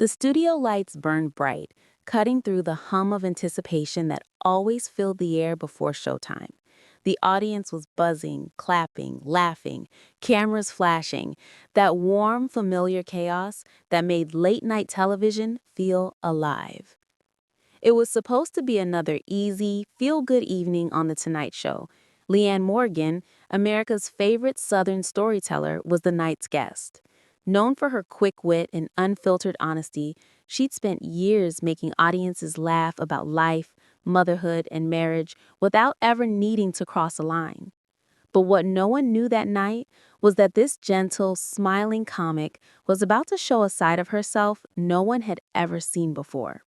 The studio lights burned bright, cutting through the hum of anticipation that always filled the air before showtime. The audience was buzzing, clapping, laughing, cameras flashing, that warm, familiar chaos that made late-night television feel alive. It was supposed to be another easy, feel-good evening on The Tonight Show. Leanne Morgan, America's favorite Southern storyteller, was the night's guest. Known for her quick wit and unfiltered honesty, she'd spent years making audiences laugh about life, motherhood, and marriage without ever needing to cross a line. But what no one knew that night was that this gentle, smiling comic was about to show a side of herself no one had ever seen before.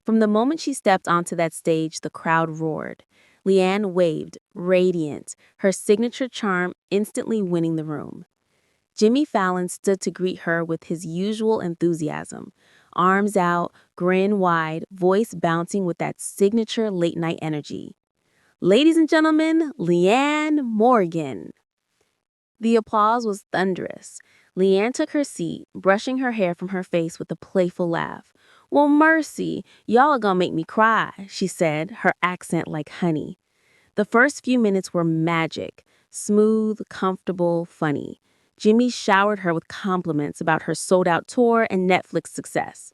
From the moment she stepped onto that stage, the crowd roared. Leanne waved, radiant, her signature charm instantly winning the room. Jimmy Fallon stood to greet her with his usual enthusiasm. Arms out, grin wide, voice bouncing with that signature late-night energy. Ladies and gentlemen, Leanne Morgan. The applause was thunderous. Leanne took her seat, brushing her hair from her face with a playful laugh. "Well, mercy, y'all are gonna make me cry," she said, her accent like honey. The first few minutes were magic, smooth, comfortable, funny. Jimmy showered her with compliments about her sold-out tour and Netflix success.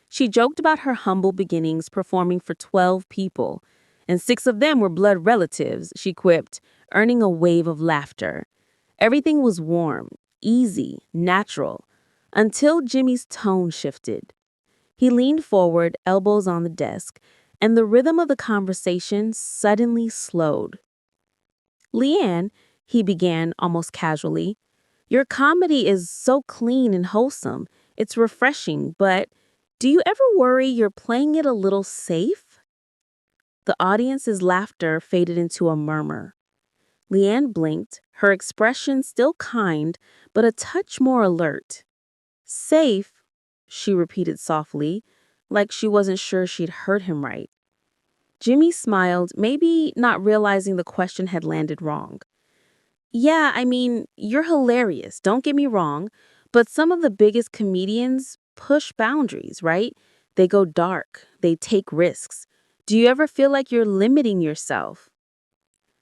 She joked about her humble beginnings performing for 12 people, and 6 of them were blood relatives, she quipped, earning a wave of laughter. Everything was warm, easy, natural, until Jimmy's tone shifted. He leaned forward, elbows on the desk, and the rhythm of the conversation suddenly slowed. "Leanne," he began almost casually, "your comedy is so clean and wholesome. It's refreshing, but do you ever worry you're playing it a little safe?" The audience's laughter faded into a murmur. Leanne blinked, her expression still kind, but a touch more alert. "Safe," she repeated softly, like she wasn't sure she'd heard him right. Jimmy smiled, maybe not realizing the question had landed wrong. "Yeah, I mean, you're hilarious, don't get me wrong, but some of the biggest comedians push boundaries, right? They go dark, they take risks. Do you ever feel like you're limiting yourself?"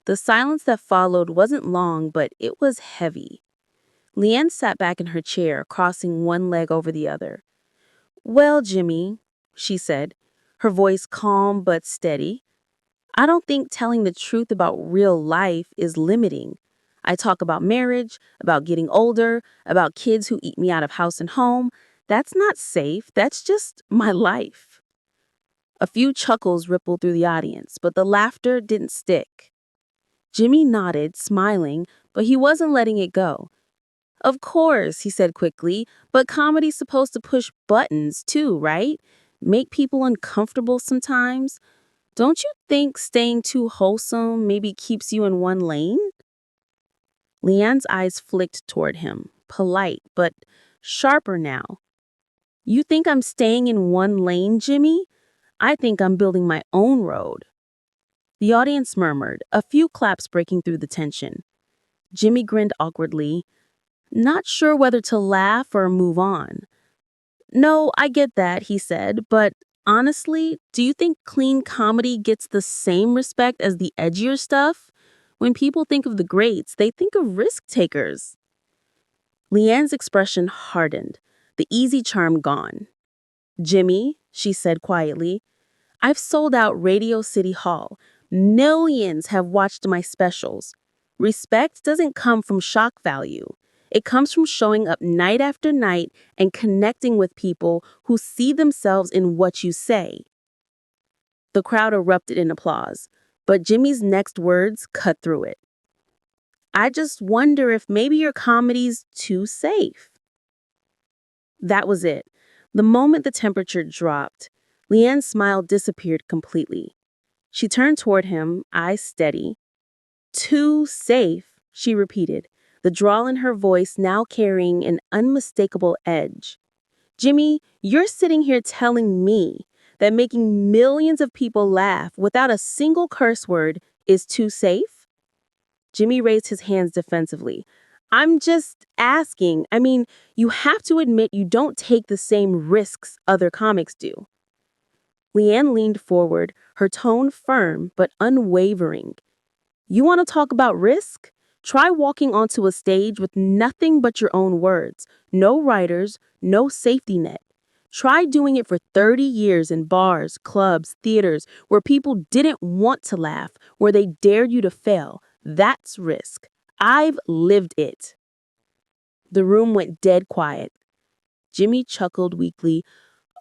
The silence that followed wasn't long, but it was heavy. Leanne sat back in her chair, crossing one leg over the other. "Well, Jimmy," she said, her voice calm but steady, "I don't think telling the truth about real life is limiting. I talk about marriage, about getting older, about kids who eat me out of house and home. That's not safe. That's just my life." A few chuckles rippled through the audience, but the laughter didn't stick. Jimmy nodded, smiling, but he wasn't letting it go. "Of course," he said quickly, "but comedy's supposed to push buttons too, right? Make people uncomfortable sometimes. Don't you think staying too wholesome maybe keeps you in one lane?" Leanne's eyes flicked toward him, polite, but sharper now. "You think I'm staying in one lane, Jimmy? I think I'm building my own road." The audience murmured, a few claps breaking through the tension. Jimmy grinned awkwardly, not sure whether to laugh or move on. "No, I get that," he said, "but honestly, do you think clean comedy gets the same respect as the edgier stuff? When people think of the greats, they think of risk takers." Leanne's expression hardened, the easy charm gone. "Jimmy," she said quietly, "I've sold out Radio City Hall. Millions have watched my specials. Respect doesn't come from shock value. It comes from showing up night after night and connecting with people who see themselves in what you say." The crowd erupted in applause, but Jimmy's next words cut through it. "I just wonder if maybe your comedy's too safe." That was it. The moment the temperature dropped, Leanne's smile disappeared completely. She turned toward him, eyes steady. "Too safe," she repeated, the drawl in her voice now carrying an unmistakable edge. "Jimmy, you're sitting here telling me that making millions of people laugh without a single curse word is too safe?" Jimmy raised his hands defensively. I'm just asking. I mean, you have to admit you don't take the same risks other comics do. Leanne leaned forward, her tone firm but unwavering. You want to talk about risk? Try walking onto a stage with nothing but your own words, no writers, no safety net. Try doing it for 30 years in bars, clubs, theaters, where people didn't want to laugh, where they dared you to fail. That's risk. I've lived it. The room went dead quiet. Jimmy chuckled weakly.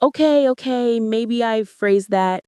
Okay, maybe I phrased that.